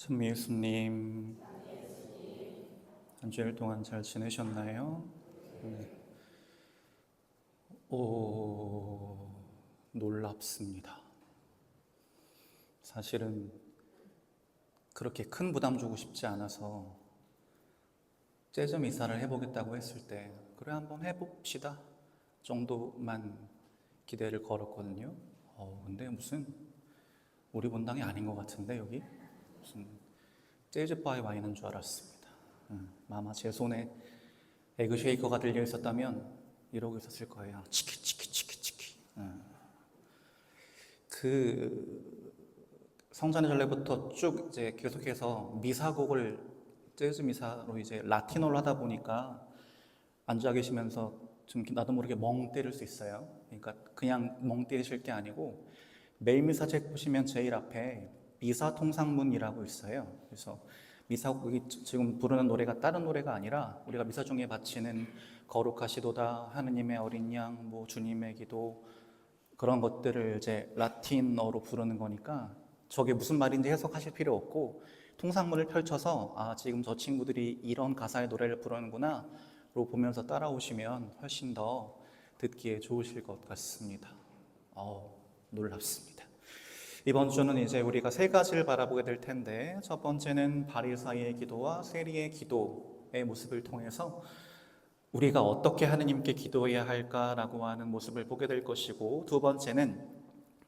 찬미 예수님, 한 주일 동안 잘 지내셨나요? 네. 놀랍습니다. 사실은 그렇게 큰 부담 주고 싶지 않아서 재즈 미사를 해보겠다고 했을 때 그래 한번 해봅시다 정도만 기대를 걸었거든요. 근데 무슨 우리 본당이 아닌 것 같은데 여기 무슨 재즈바에 와 있는 줄 알았습니다. 아마 제 손에 에그 쉐이커가 들려 있었다면 이러고 있었을 거예요. 치키 치키 치키 치키. 그 성찬의 전례부터 쭉 이제 계속해서 미사곡을 재즈 미사로 이제 라틴어로 하다 보니까 앉아 계시면서 좀 나도 모르게 멍 때릴 수 있어요. 그러니까 그냥 멍 때리실 게 아니고 매일 미사 책 보시면 제일 앞에 미사 통상문이라고 있어요. 그래서 미사곡이 지금 부르는 노래가 다른 노래가 아니라 우리가 미사 중에 바치는 거룩하시도다, 하느님의 어린 양, 뭐 주님의 기도 그런 것들을 이제 라틴어로 부르는 거니까 저게 무슨 말인지 해석하실 필요 없고 통상문을 펼쳐서 지금 저 친구들이 이런 가사의 노래를 부르는구나 로 보면서 따라오시면 훨씬 더 듣기에 좋으실 것 같습니다. 놀랍습니다. 이번 주는 이제 우리가 세 가지를 바라보게 될 텐데 첫 번째는 바리사이의 기도와 세리의 기도의 모습을 통해서 우리가 어떻게 하느님께 기도해야 할까라고 하는 모습을 보게 될 것이고, 두 번째는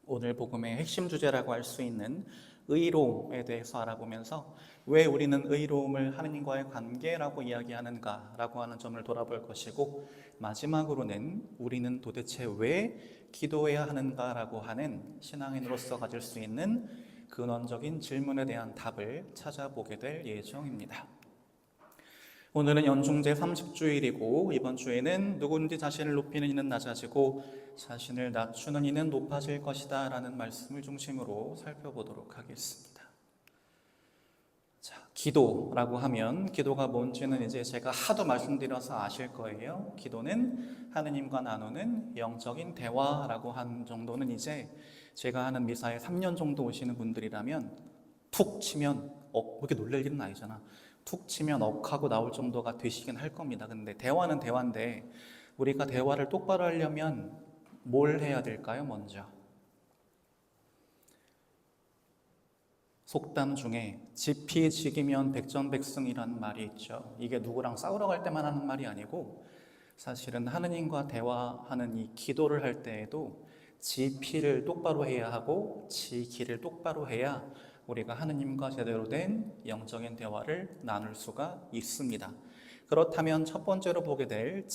오늘 복음의 핵심 주제라고 할 수 있는 의로움에 대해서 알아보면서 왜 우리는 의로움을 하느님과의 관계라고 이야기하는가라고 하는 점을 돌아볼 것이고, 마지막으로는 우리는 도대체 왜 기도해야 하는가라고 하는 신앙인으로서 가질 수 있는 근원적인 질문에 대한 답을 찾아보게 될 예정입니다. 오늘은 연중제 30주일이고 이번 주에는 누구든지 자신을 높이는 이는 낮아지고 자신을 낮추는 이는 높아질 것이다 라는 말씀을 중심으로 살펴보도록 하겠습니다. 자, 기도라고 하면 기도가 뭔지는 이제 제가 하도 말씀드려서 아실 거예요. 기도는 하느님과 나누는 영적인 대화라고 한 정도는 이제 제가 하는 미사에 3년 정도 오시는 분들이라면 툭 치면 그렇게 놀랄 일은 아니잖아. 툭 치면 억하고 나올 정도가 되시긴 할 겁니다. 근데 대화는 대화인데 우리가 대화를 똑바로 하려면 뭘 해야 될까요? 먼저 속담 중에 지피지기면 백전백승이라는 말이 있죠. 이게 누구랑 싸우러 갈 때만 하는 말이 아니고 사실은 하느님과 대화하는 이 기도를 할 때에도 지피를 똑바로 해야 하고 지기를 똑바로 해야 우리가 하느님과 제대로 된 영적인 대화를 나눌 수가 있습니다. 그렇다면 첫 번째로 보게 될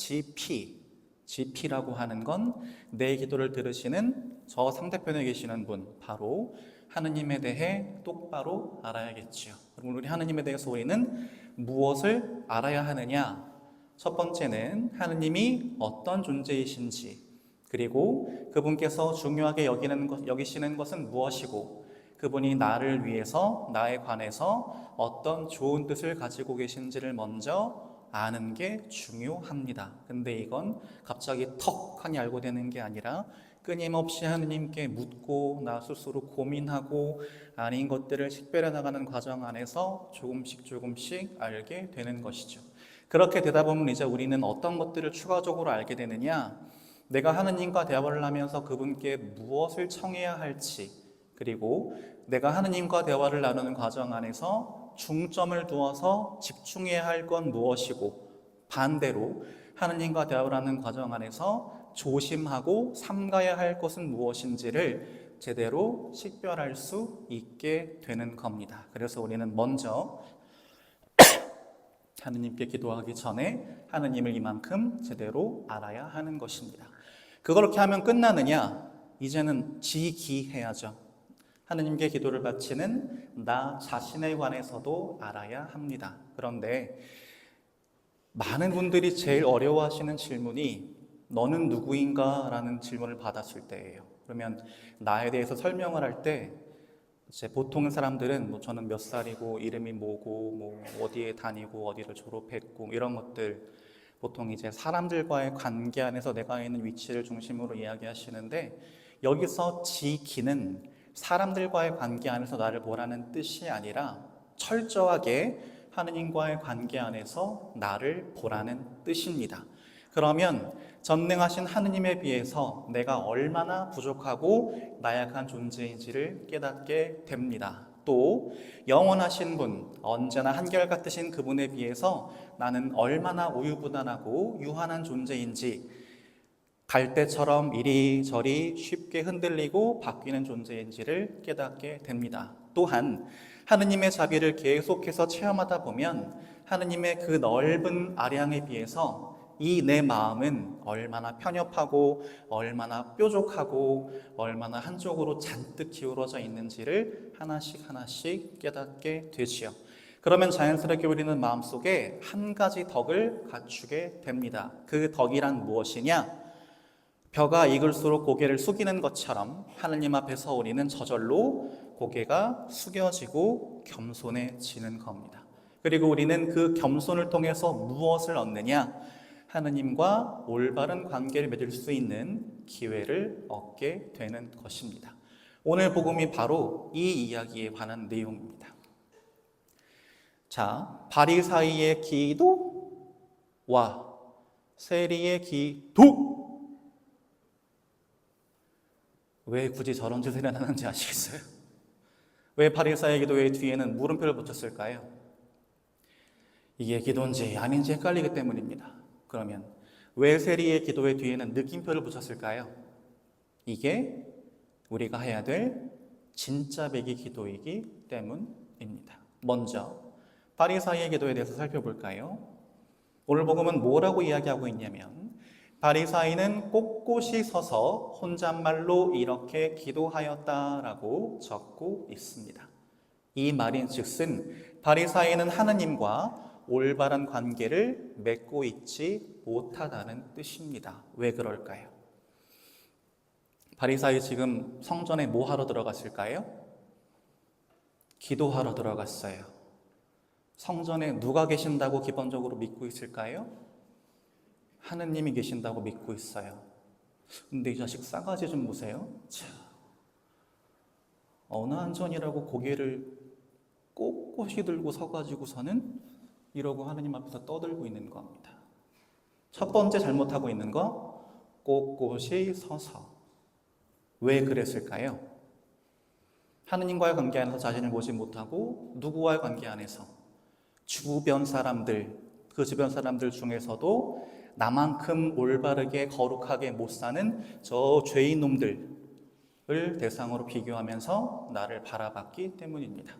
GP라고 하는 건 내 기도를 들으시는 저 상대편에 계시는 분, 바로 하느님에 대해 똑바로 알아야겠지요. 그럼 우리 하느님에 대해서 우리는 무엇을 알아야 하느냐? 첫 번째는 하느님이 어떤 존재이신지, 그리고 그분께서 중요하게 여기시는 것은 무엇이고, 그분이 나를 위해서, 나에 관해서 어떤 좋은 뜻을 가지고 계신지를 먼저 아는 게 중요합니다. 근데 이건 갑자기 턱하니 알고 되는 게 아니라 끊임없이 하느님께 묻고 나 스스로 고민하고 아닌 것들을 식별해 나가는 과정 안에서 조금씩 알게 되는 것이죠. 그렇게 되다 보면 이제 우리는 어떤 것들을 추가적으로 알게 되느냐, 내가 하느님과 대화를 하면서 그분께 무엇을 청해야 할지, 그리고 내가 하느님과 대화를 나누는 과정 안에서 중점을 두어서 집중해야 할 건 무엇이고, 반대로 하느님과 대화를 하는 과정 안에서 조심하고 삼가야 할 것은 무엇인지를 제대로 식별할 수 있게 되는 겁니다. 그래서 우리는 먼저 하느님께 기도하기 전에 하느님을 이만큼 제대로 알아야 하는 것입니다. 그렇게 하면 끝나느냐? 이제는 지기해야죠. 하느님께 기도를 바치는 나 자신에 관해서도 알아야 합니다. 그런데 많은 분들이 제일 어려워하시는 질문이 너는 누구인가? 라는 질문을 받았을 때예요. 그러면 나에 대해서 설명을 할 때 보통 사람들은 저는 몇 살이고 이름이 뭐고 어디에 다니고 어디를 졸업했고 이런 것들 보통 이제 사람들과의 관계 안에서 내가 있는 위치를 중심으로 이야기하시는데, 여기서 지기는 사람들과의 관계 안에서 나를 보라는 뜻이 아니라 철저하게 하느님과의 관계 안에서 나를 보라는 뜻입니다. 그러면 전능하신 하느님에 비해서 내가 얼마나 부족하고 나약한 존재인지를 깨닫게 됩니다. 또 영원하신 분, 언제나 한결같으신 그분에 비해서 나는 얼마나 우유부단하고 유한한 존재인지, 갈대처럼 이리저리 쉽게 흔들리고 바뀌는 존재인지를 깨닫게 됩니다. 또한 하느님의 자비를 계속해서 체험하다 보면 하느님의 그 넓은 아량에 비해서 이 내 마음은 얼마나 편협하고 얼마나 뾰족하고 얼마나 한쪽으로 잔뜩 기울어져 있는지를 하나씩 깨닫게 되지요. 그러면 자연스럽게 우리는 마음속에 한 가지 덕을 갖추게 됩니다. 그 덕이란 무엇이냐? 벼가 익을수록 고개를 숙이는 것처럼 하느님 앞에서 우리는 저절로 고개가 숙여지고 겸손해지는 겁니다. 그리고 우리는 그 겸손을 통해서 무엇을 얻느냐? 하느님과 올바른 관계를 맺을 수 있는 기회를 얻게 되는 것입니다. 오늘 복음이 바로 이 이야기에 관한 내용입니다. 자, 바리사이의 기도와 세리의 기도. 왜 굳이 저런 짓을 해놨는지 아시겠어요? 왜 바리사이의 기도의 뒤에는 물음표를 붙였을까요? 이게 기도인지 아닌지 헷갈리기 때문입니다. 그러면 왜 세리의 기도의 뒤에는 느낌표를 붙였을까요? 이게 우리가 해야 될 진짜 배기 기도이기 때문입니다. 먼저 바리사이의 기도에 대해서 살펴볼까요? 오늘 복음은 뭐라고 이야기하고 있냐면 바리사이는 꼿꼿이 서서 혼잣말로 이렇게 기도하였다라고 적고 있습니다. 이 말인즉슨 바리사이는 하느님과 올바른 관계를 맺고 있지 못하다는 뜻입니다. 왜 그럴까요? 바리사이 지금 성전에 뭐 하러 들어갔을까요? 기도하러 들어갔어요. 성전에 누가 계신다고 기본적으로 믿고 있을까요? 하느님이 계신다고 믿고 있어요. 근데 이 자식 싸가지 좀 보세요. 자, 어느 한전이라고 고개를 꼿꼿이 들고 서가지고서는 이러고 하느님 앞에서 떠들고 있는 겁니다. 첫 번째 잘못하고 있는 거, 꼿꼿이 서서. 왜 그랬을까요? 하느님과의 관계 안에서 자신을 보지 못하고 누구와의 관계 안에서 주변 사람들, 그 주변 사람들 중에서도 나만큼 올바르게 거룩하게 못 사는 저 죄인 놈들을 대상으로 비교하면서 나를 바라봤기 때문입니다.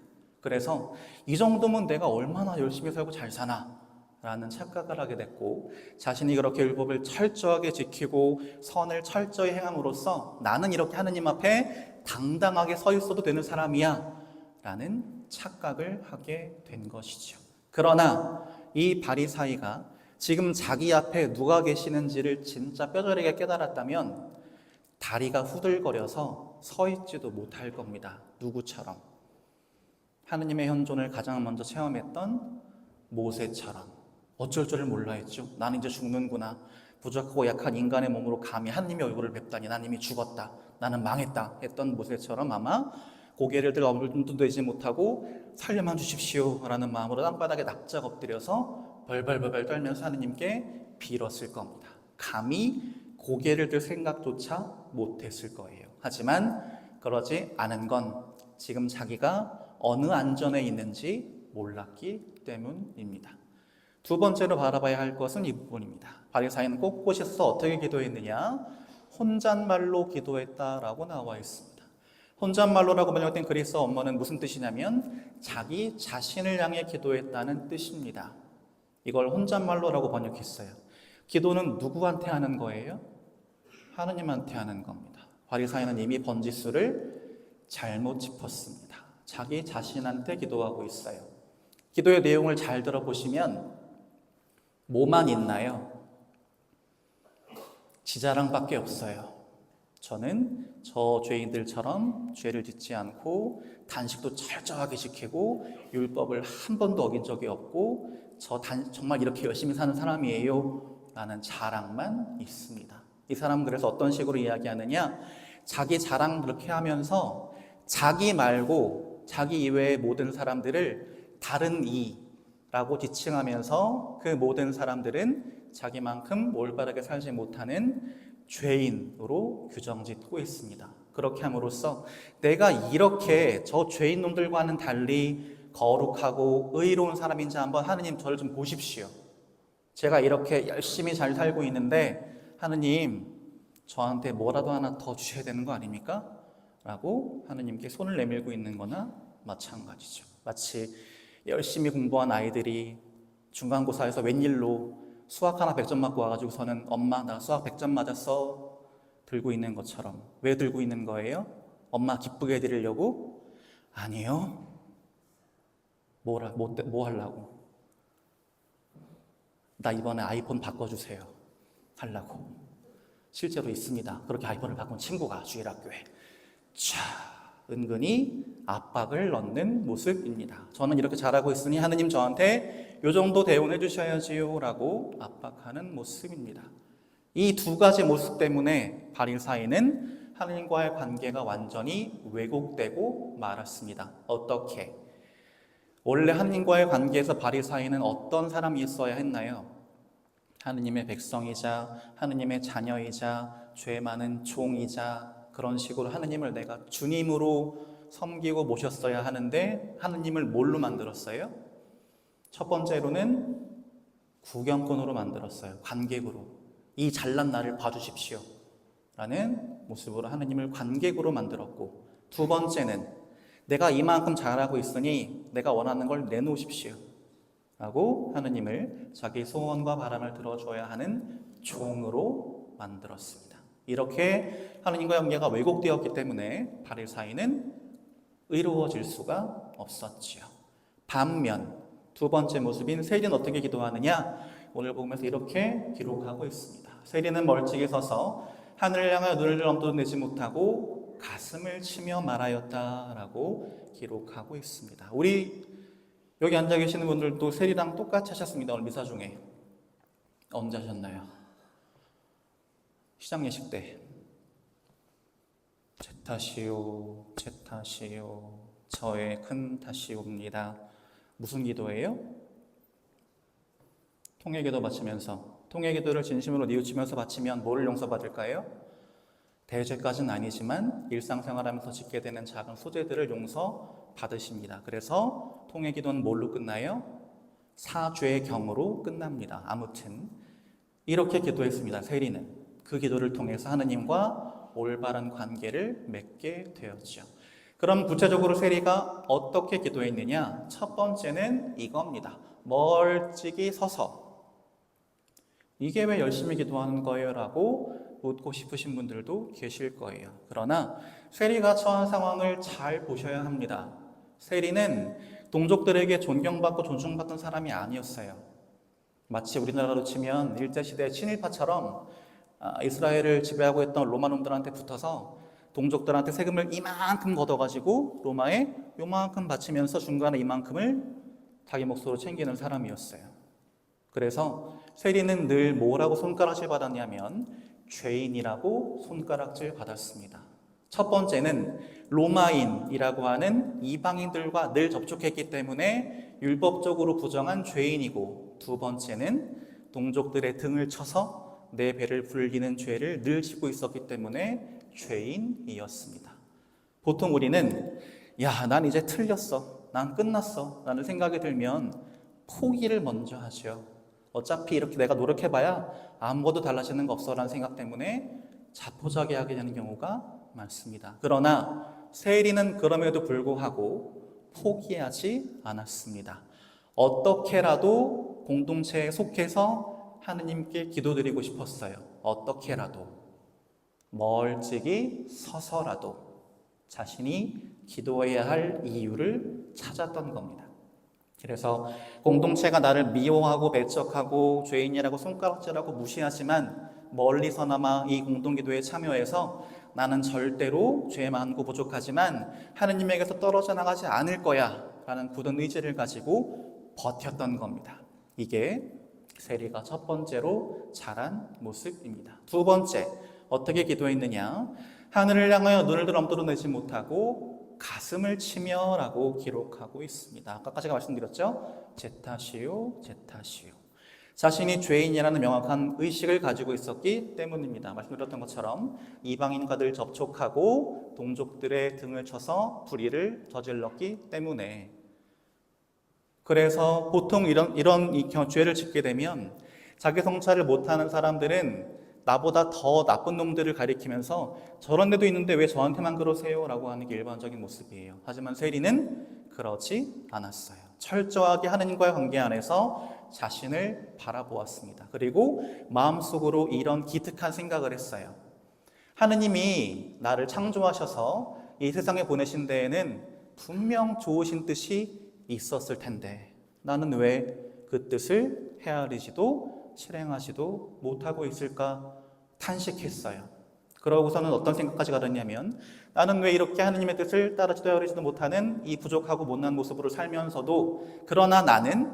그래서 이 정도면 내가 얼마나 열심히 살고 잘 사나 라는 착각을 하게 됐고, 자신이 그렇게 율법을 철저하게 지키고 선을 철저히 행함으로써 나는 이렇게 하느님 앞에 당당하게 서 있어도 되는 사람이야 라는 착각을 하게 된 것이죠. 그러나 이 바리사이가 지금 자기 앞에 누가 계시는지를 진짜 뼈저리게 깨달았다면 다리가 후들거려서 서 있지도 못할 겁니다. 누구처럼? 하느님의 현존을 가장 먼저 체험했던 모세처럼 어쩔 줄을 몰라 했죠. 나는 이제 죽는구나. 부족하고 약한 인간의 몸으로 감히 하느님의 얼굴을 뵙다니 나는 이미 죽었다. 나는 망했다 했던 모세처럼 아마 고개를 들어 얼굴도 되지 못하고 살려만 주십시오 라는 마음으로 땅바닥에 납작 엎드려서 벌벌벌 떨면서 하느님께 빌었을 겁니다. 감히 고개를 들 생각조차 못했을 거예요. 하지만 그러지 않은 건 지금 자기가 어느 안전에 있는지 몰랐기 때문입니다. 두 번째로 바라봐야 할 것은 이 부분입니다. 바리사이는 꼿꼿이 서서 어떻게 기도했느냐? 혼잣말로 기도했다라고 나와 있습니다. 혼잣말로라고 번역된 그리스어 원문은 무슨 뜻이냐면 자기 자신을 향해 기도했다는 뜻입니다. 이걸 혼잣말로라고 번역했어요. 기도는 누구한테 하는 거예요? 하느님한테 하는 겁니다. 바리사이는 이미 번지수를 잘못 짚었습니다. 자기 자신한테 기도하고 있어요. 기도의 내용을 잘 들어보시면 뭐만 있나요? 지자랑밖에 없어요. 저는 저 죄인들처럼 죄를 짓지 않고 단식도 철저하게 지키고 율법을 한 번도 어긴 적이 없고 정말 이렇게 열심히 사는 사람이에요 라는 자랑만 있습니다. 이 사람은 그래서 어떤 식으로 이야기하느냐? 자기 자랑 그렇게 하면서 자기 말고 자기 이외의 모든 사람들을 다른 이라고 지칭하면서 그 모든 사람들은 자기만큼 올바르게 살지 못하는 죄인으로 규정짓고 있습니다. 그렇게 함으로써 내가 이렇게 저 죄인 놈들과는 달리 거룩하고 의로운 사람인지 한번 하느님 저를 좀 보십시오. 제가 이렇게 열심히 잘 살고 있는데 하느님 저한테 뭐라도 하나 더 주셔야 되는 거 아닙니까? 라고 하느님께 손을 내밀고 있는 거나 마찬가지죠. 마치 열심히 공부한 아이들이 중간고사에서 웬일로 수학 하나 100점 맞고 와가지고서는 엄마 나 수학 100점 맞았어 들고 있는 것처럼. 왜 들고 있는 거예요? 엄마 기쁘게 해드리려고? 아니요. 뭐 하려고? 나 이번에 아이폰 바꿔주세요 하려고. 실제로 있습니다. 그렇게 아이폰을 바꾼 친구가 주일학교에. 자, 은근히 압박을 넣는 모습입니다. 저는 이렇게 잘하고 있으니 하느님 저한테 요 정도 대우해 주셔야지요 라고 압박하는 모습입니다. 이 두 가지 모습 때문에 바리사이는 하느님과의 관계가 완전히 왜곡되고 말았습니다. 어떻게? 원래 하느님과의 관계에서 바리사이는 어떤 사람이 있어야 했나요? 하느님의 백성이자 하느님의 자녀이자 죄 많은 종이자 그런 식으로 하느님을 내가 주님으로 섬기고 모셨어야 하는데 하느님을 뭘로 만들었어요? 첫 번째로는 구경꾼으로 만들었어요. 관객으로. 이 잘난 나를 봐주십시오 라는 모습으로 하느님을 관객으로 만들었고, 두 번째는 내가 이만큼 잘하고 있으니 내가 원하는 걸 내놓으십시오 라고 하느님을 자기 소원과 바람을 들어줘야 하는 종으로 만들었습니다. 이렇게 하느님과 관계가 왜곡되었기 때문에 바리사이는 의로워질 수가 없었지요. 반면 두 번째 모습인 세리는 어떻게 기도하느냐? 오늘 복음에서 이렇게 기록하고 있습니다. 세리는 멀찍이 서서 하늘을 향하여 눈을 엄두내지 못하고 가슴을 치며 말하였다라고 기록하고 있습니다. 우리 여기 앉아 계시는 분들도 세리랑 똑같이 하셨습니다. 오늘 미사 중에. 언제 하셨나요? 시작 예식 때. 제 탓이요, 제 탓이요, 저의 큰 탓이옵니다. 무슨 기도예요? 통회기도 바치면서, 통회기도를 진심으로 뉘우치면서 바치면 뭐를 용서받을까요? 대죄까지는 아니지만 일상생활하면서 짓게 되는 작은 소재들을 용서받으십니다. 그래서 통회기도는 뭘로 끝나요? 사죄경으로 끝납니다. 아무튼 이렇게 기도했습니다. 세리는 그 기도를 통해서 하느님과 올바른 관계를 맺게 되었죠. 그럼 구체적으로 세리가 어떻게 기도했느냐? 첫 번째는 이겁니다. 멀찍이 서서. 이게 왜 열심히 기도하는 거예요? 라고 묻고 싶으신 분들도 계실 거예요. 그러나 세리가 처한 상황을 잘 보셔야 합니다. 세리는 동족들에게 존경받고 존중받던 사람이 아니었어요. 마치 우리나라로 치면 일제시대 친일파처럼 이스라엘을 지배하고 있던 로마 놈들한테 붙어서 동족들한테 세금을 이만큼 걷어가지고 로마에 요만큼 바치면서 중간에 이만큼을 자기 몫으로 챙기는 사람이었어요. 그래서 세리는 늘 뭐라고 손가락질 받았냐면 죄인이라고 손가락질 받았습니다. 첫 번째는 로마인이라고 하는 이방인들과 늘 접촉했기 때문에 율법적으로 부정한 죄인이고, 두 번째는 동족들의 등을 쳐서 내 배를 불리는 죄를 늘 짓고 있었기 때문에 죄인이었습니다. 보통 우리는 난 이제 틀렸어, 난 끝났어 라는 생각이 들면 포기를 먼저 하죠. 어차피 이렇게 내가 노력해봐야 아무것도 달라지는 거 없어라는 생각 때문에 자포자기하게 되는 경우가 많습니다. 그러나 세리는 그럼에도 불구하고 포기하지 않았습니다. 어떻게라도 공동체에 속해서 하느님께 기도드리고 싶었어요. 어떻게라도, 멀찍이 서서라도 자신이 기도해야 할 이유를 찾았던 겁니다. 그래서 공동체가 나를 미워하고 배척하고 죄인이라고 손가락질하고 무시하지만 멀리서나마 이 공동기도에 참여해서 나는 절대로 죄 많고 부족하지만 하느님에게서 떨어져 나가지 않을 거야 라는 굳은 의지를 가지고 버텼던 겁니다. 이게 세리가 첫 번째로 잘한 모습입니다. 두 번째, 어떻게 기도했느냐? 하늘을 향하여 눈을 들어 엄두내지 못하고 가슴을 치며 라고 기록하고 있습니다. 아까 제가 말씀드렸죠? 제 탓이요, 제 탓이요. 자신이 죄인이라는 명확한 의식을 가지고 있었기 때문입니다. 말씀드렸던 것처럼 이방인과들 접촉하고 동족들의 등을 쳐서 불의를 저질렀기 때문에, 그래서 보통 이런 죄를 짓게 되면 자기 성찰을 못하는 사람들은 나보다 더 나쁜 놈들을 가리키면서 저런 데도 있는데 왜 저한테만 그러세요? 라고 하는 게 일반적인 모습이에요. 하지만 세리는 그러지 않았어요. 철저하게 하느님과의 관계 안에서 자신을 바라보았습니다. 그리고 마음속으로 이런 기특한 생각을 했어요. 하느님이 나를 창조하셔서 이 세상에 보내신 데에는 분명 좋으신 뜻이 있었을 텐데 나는 왜 그 뜻을 헤아리지도 실행하지도 못하고 있을까 탄식했어요. 그러고서는 어떤 생각까지 가졌냐면, 나는 왜 이렇게 하느님의 뜻을 따르지도 헤아리지도 못하는 이 부족하고 못난 모습으로 살면서도 그러나 나는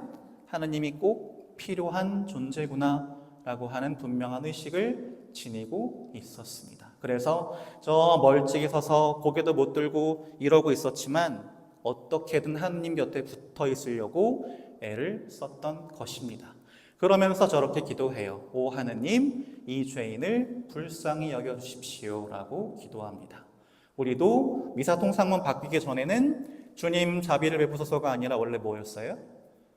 하느님이 꼭 필요한 존재구나 라고 하는 분명한 의식을 지니고 있었습니다. 그래서 저 멀찍이 서서 고개도 못 들고 이러고 있었지만 어떻게든 하느님 곁에 붙어 있으려고 애를 썼던 것입니다. 그러면서 저렇게 기도해요. 오 하느님, 이 죄인을 불쌍히 여겨주십시오 라고 기도합니다. 우리도 미사통상문 바뀌기 전에는 주님 자비를 베푸소서가 아니라 원래 뭐였어요?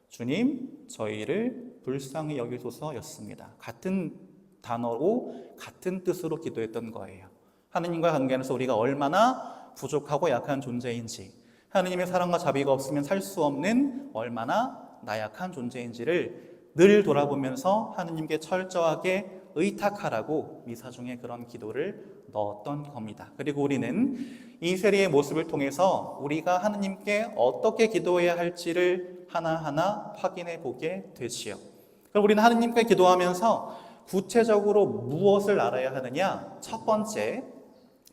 주님 저희를 불쌍히 여기소서였습니다. 같은 단어로 같은 뜻으로 기도했던 거예요. 하느님과 관계에서 우리가 얼마나 부족하고 약한 존재인지, 하느님의 사랑과 자비가 없으면 살 수 없는 얼마나 나약한 존재인지를 늘 돌아보면서 하느님께 철저하게 의탁하라고 미사 중에 그런 기도를 넣었던 겁니다. 그리고 우리는 이 세리의 모습을 통해서 우리가 하느님께 어떻게 기도해야 할지를 하나하나 확인해 보게 되지요. 그럼 우리는 하느님께 기도하면서 구체적으로 무엇을 알아야 하느냐? 첫 번째,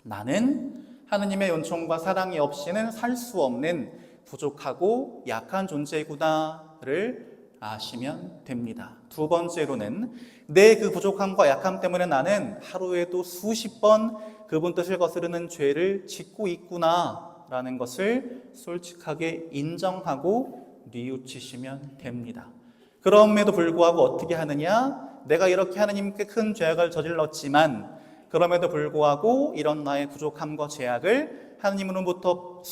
나는 하느님의 은총과 사랑이 없이는 살 수 없는 부족하고 약한 존재구나를 아시면 됩니다. 두 번째로는 내 그 부족함과 약함 때문에 나는 하루에도 수십 번 그분 뜻을 거스르는 죄를 짓고 있구나라는 것을 솔직하게 인정하고 뉘우치시면 됩니다. 그럼에도 불구하고 어떻게 하느냐? 내가 이렇게 하느님께 큰 죄악을 저질렀지만 그럼에도 불구하고 이런 나의 부족함과 죄악을 하느님으로부터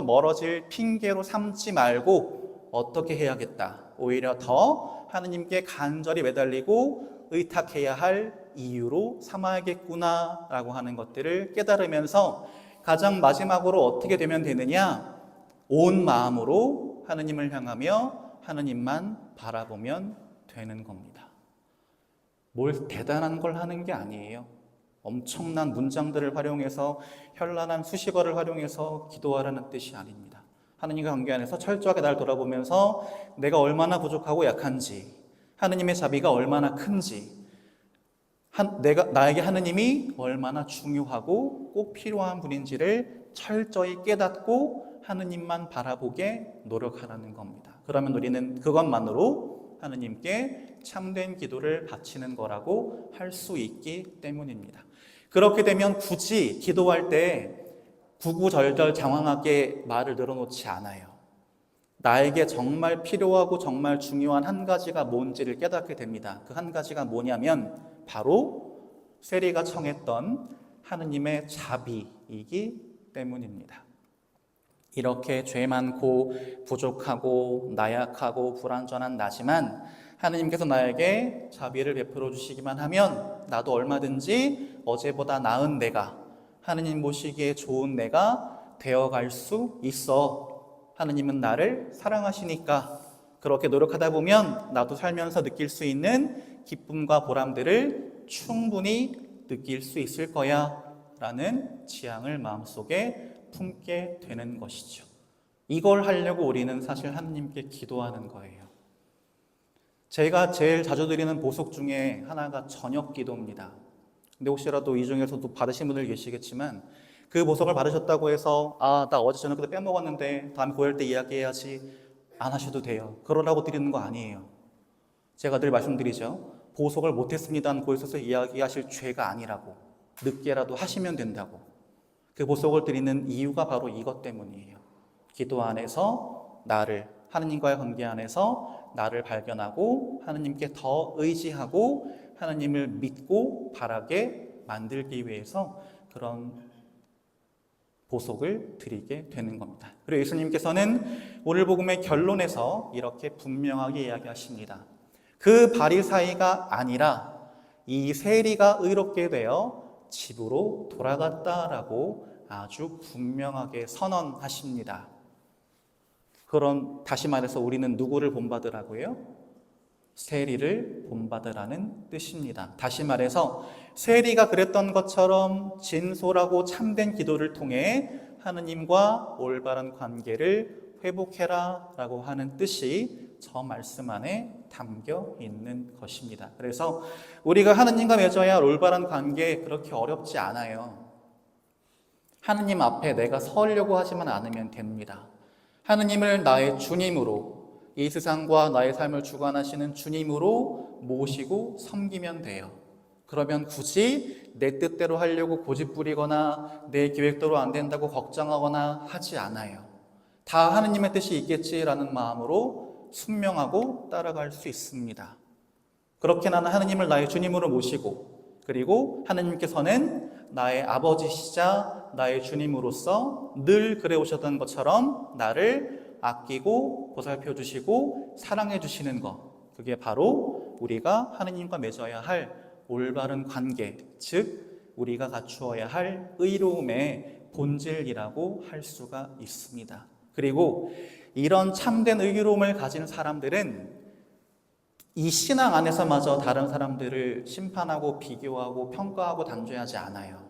멀어질 핑계로 삼지 말고 어떻게 해야겠다? 오히려 더 하느님께 간절히 매달리고 의탁해야 할 이유로 삼아야겠구나라고 하는 것들을 깨달으면서 가장 마지막으로 어떻게 되면 되느냐? 온 마음으로 하느님을 향하며 하느님만 바라보면 되는 겁니다. 뭘 대단한 걸 하는 게 아니에요. 엄청난 문장들을 활용해서 현란한 수식어를 활용해서 기도하라는 뜻이 아닙니다. 하느님과 관계 안에서 철저하게 날 돌아보면서 내가 얼마나 부족하고 약한지, 하느님의 자비가 얼마나 큰지, 나에게 하느님이 얼마나 중요하고 꼭 필요한 분인지를 철저히 깨닫고 하느님만 바라보게 노력하라는 겁니다. 그러면 우리는 그것만으로 하느님께 참된 기도를 바치는 거라고 할 수 있기 때문입니다. 그렇게 되면 굳이 기도할 때 구구절절 장황하게 말을 늘어놓지 않아요. 나에게 정말 필요하고 정말 중요한 한 가지가 뭔지를 깨닫게 됩니다. 그 한 가지가 뭐냐면 바로 세리가 청했던 하느님의 자비이기 때문입니다. 이렇게 죄 많고 부족하고 나약하고 불완전한 나지만 하느님께서 나에게 자비를 베풀어 주시기만 하면 나도 얼마든지 어제보다 나은 내가, 하느님 보시기에 좋은 내가 되어갈 수 있어. 하느님은 나를 사랑하시니까 그렇게 노력하다 보면 나도 살면서 느낄 수 있는 기쁨과 보람들을 충분히 느낄 수 있을 거야 라는 지향을 마음속에 품게 되는 것이죠. 이걸 하려고 우리는 사실 하느님께 기도하는 거예요. 제가 제일 자주 드리는 보석 중에 하나가 저녁 기도입니다. 근데 혹시라도 이 중에서도 받으신 분들 계시겠지만 그 보석을 받으셨다고 해서 나 어제 저녁 때 빼먹었는데 다음에 고일 때 이야기해야지 안 하셔도 돼요. 그러라고 드리는 거 아니에요. 제가 늘 말씀드리죠. 보석을 못했습니다는 고일 써서 이야기하실 죄가 아니라고. 늦게라도 하시면 된다고. 그 보석을 드리는 이유가 바로 이것 때문이에요. 기도 안에서 하느님과의 관계 안에서 나를 발견하고 하느님께 더 의지하고 하느님을 믿고 바라게 만들기 위해서 그런 보석을 드리게 되는 겁니다. 그리고 예수님께서는 오늘 복음의 결론에서 이렇게 분명하게 이야기하십니다. 그 바리사이가 아니라 이 세리가 의롭게 되어 집으로 돌아갔다라고 아주 분명하게 선언하십니다. 그럼 다시 말해서 우리는 누구를 본받으라고요? 세리를 본받으라는 뜻입니다. 다시 말해서 세리가 그랬던 것처럼 진솔하고 참된 기도를 통해 하느님과 올바른 관계를 회복해라 라고 하는 뜻이 저 말씀 안에 담겨 있는 것입니다. 그래서 우리가 하느님과 맺어야 할 올바른 관계 그렇게 어렵지 않아요. 하느님 앞에 내가 서려고 하지만 않으면 됩니다. 하느님을 나의 주님으로, 이 세상과 나의 삶을 주관하시는 주님으로 모시고 섬기면 돼요. 그러면 굳이 내 뜻대로 하려고 고집부리거나 내 계획대로 안 된다고 걱정하거나 하지 않아요. 다 하느님의 뜻이 있겠지라는 마음으로 순명하고 따라갈 수 있습니다. 그렇게 나는 하느님을 나의 주님으로 모시고, 그리고 하느님께서는 나의 아버지시자 나의 주님으로서 늘 그래 오셨던 것처럼 나를 아끼고 보살펴 주시고 사랑해 주시는 것, 그게 바로 우리가 하느님과 맺어야 할 올바른 관계, 즉 우리가 갖추어야 할 의로움의 본질이라고 할 수가 있습니다. 그리고 이런 참된 의로움을 가진 사람들은 이 신앙 안에서마저 다른 사람들을 심판하고 비교하고 평가하고 단죄하지 않아요.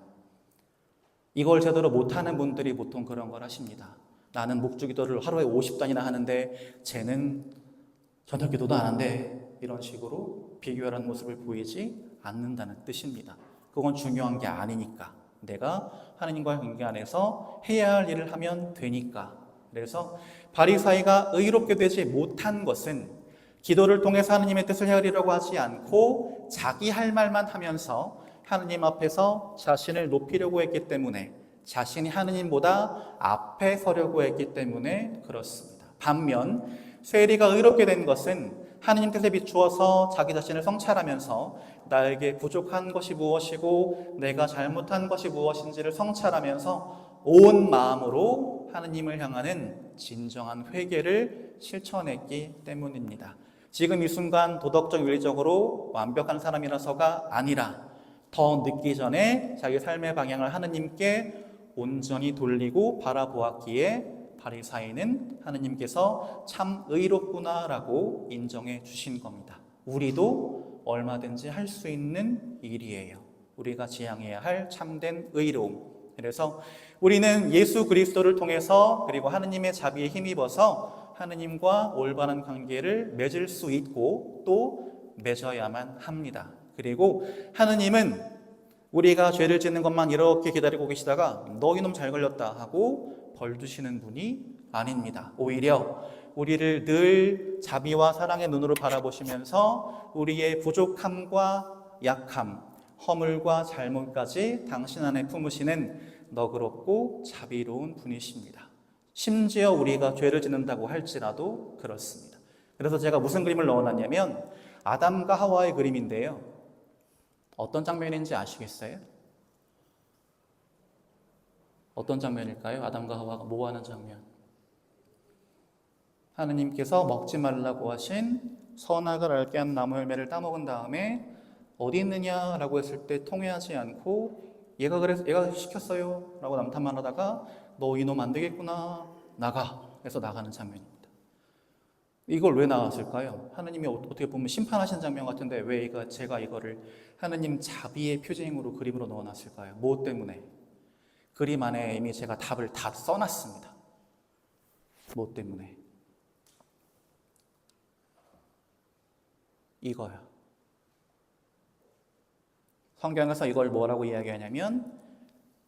이걸 제대로 못하는 분들이 보통 그런 걸 하십니다. 나는 묵주기도를 하루에 50단이나 하는데 쟤는 저녁기도도 안 한대, 이런 식으로 비교하는 모습을 보이지 않는다는 뜻입니다. 그건 중요한 게 아니니까, 내가 하나님과의 관계 안에서 해야 할 일을 하면 되니까. 그래서 바리사이가 의롭게 되지 못한 것은 기도를 통해서 하느님의 뜻을 헤아리려고 하지 않고 자기 할 말만 하면서 하느님 앞에서 자신을 높이려고 했기 때문에, 자신이 하느님보다 앞에 서려고 했기 때문에 그렇습니다. 반면 세리가 의롭게 된 것은 하느님 뜻에 비추어서 자기 자신을 성찰하면서 나에게 부족한 것이 무엇이고 내가 잘못한 것이 무엇인지를 성찰하면서 온 마음으로 하느님을 향하는 진정한 회개를 실천했기 때문입니다. 지금 이 순간 도덕적 윤리적으로 완벽한 사람이라서가 아니라 더 늦기 전에 자기 삶의 방향을 하느님께 온전히 돌리고 바라보았기에 바리사이는 하느님께서 참 의롭구나라고 인정해 주신 겁니다. 우리도 얼마든지 할 수 있는 일이에요. 우리가 지향해야 할 참된 의로움. 그래서 우리는 예수 그리스도를 통해서 그리고 하느님의 자비에 힘입어서 하느님과 올바른 관계를 맺을 수 있고 또 맺어야만 합니다. 그리고 하느님은 우리가 죄를 짓는 것만 이렇게 기다리고 계시다가 너 이놈 잘 걸렸다 하고 벌 주시는 분이 아닙니다. 오히려 우리를 늘 자비와 사랑의 눈으로 바라보시면서 우리의 부족함과 약함, 허물과 잘못까지 당신 안에 품으시는 너그럽고 자비로운 분이십니다. 심지어 우리가 죄를 짓는다고 할지라도 그렇습니다. 그래서 제가 무슨 그림을 넣어놨냐면 아담과 하와의 그림인데요. 어떤 장면인지 아시겠어요? 어떤 장면일까요? 아담과 하와가 뭐 하는 장면? 하느님께서 먹지 말라고 하신 선악을 알게 한 나무 열매를 따먹은 다음에 어디 있느냐라고 했을 때 통회하지 않고 얘가 시켰어요 라고 남탓만 하다가 너 이놈 안 되겠구나, 나가. 그래서 나가는 장면입니다. 이걸 왜 나왔을까요? 하느님이 어떻게 보면 심판하신 장면 같은데 왜 제가 이거를 하느님 자비의 표징으로 그림으로 넣어놨을까요? 뭐 때문에? 그림 안에 이미 제가 답을 다 써놨습니다. 뭐 때문에? 이거야. 성경에서 이걸 뭐라고 이야기하냐면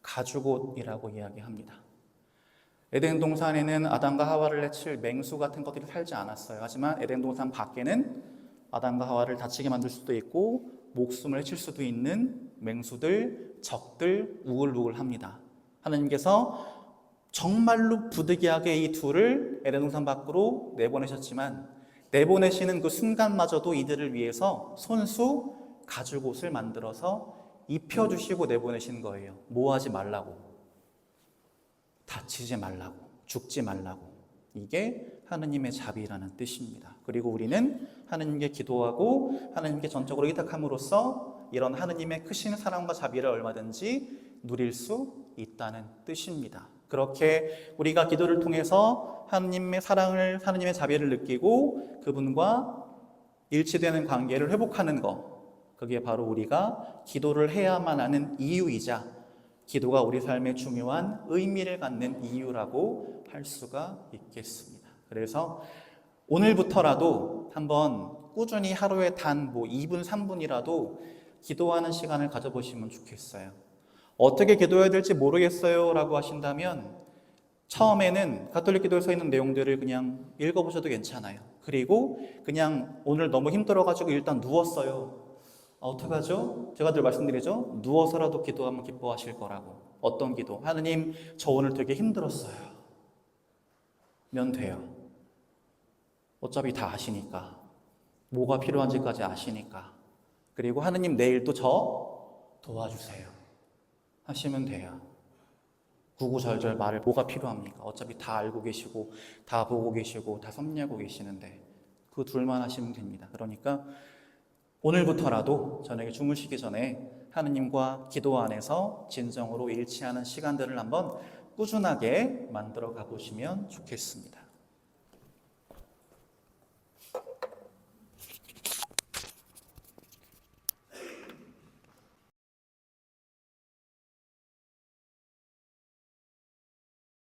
가죽옷이라고 이야기합니다. 에덴 동산에는 아담과 하와를 해칠 맹수 같은 것들이 살지 않았어요. 하지만 에덴 동산 밖에는 아담과 하와를 다치게 만들 수도 있고 목숨을 해칠 수도 있는 맹수들, 적들 우글우글합니다. 하나님께서 정말로 부득이하게 이 둘을 에덴 동산 밖으로 내보내셨지만 내보내시는 그 순간마저도 이들을 위해서 손수 가죽 옷을 만들어서 입혀주시고 내보내신 거예요. 뭐 하지 말라고? 다치지 말라고, 죽지 말라고. 이게 하느님의 자비라는 뜻입니다. 그리고 우리는 하느님께 기도하고 하느님께 전적으로 의탁함으로써 이런 하느님의 크신 사랑과 자비를 얼마든지 누릴 수 있다는 뜻입니다. 그렇게 우리가 기도를 통해서 하느님의 사랑을, 하느님의 자비를 느끼고 그분과 일치되는 관계를 회복하는 것, 그게 바로 우리가 기도를 해야만 하는 이유이자 기도가 우리 삶에 중요한 의미를 갖는 이유라고 할 수가 있겠습니다. 그래서 오늘부터라도 한번 꾸준히 하루에 단 2분, 3분이라도 기도하는 시간을 가져보시면 좋겠어요. 어떻게 기도해야 될지 모르겠어요 라고 하신다면 처음에는 가톨릭 기도에 써 있는 내용들을 그냥 읽어보셔도 괜찮아요. 그리고 그냥 오늘 너무 힘들어가지고 일단 누웠어요. 어떡하죠? 제가 늘 말씀드리죠. 누워서라도 기도하면 기뻐하실 거라고. 어떤 기도? 하느님, 저 오늘 되게 힘들었어요. 면 돼요. 어차피 다 아시니까. 뭐가 필요한지까지 아시니까. 그리고 하느님, 내일 또 저 도와주세요. 하시면 돼요. 구구절절 말을 뭐가 필요합니까? 어차피 다 알고 계시고 다 보고 계시고 다 섭리하고 계시는데 그 둘만 하시면 됩니다. 그러니까 오늘부터라도 저녁에 주무시기 전에 하느님과 기도 안에서 진정으로 일치하는 시간들을 한번 꾸준하게 만들어 가보시면 좋겠습니다.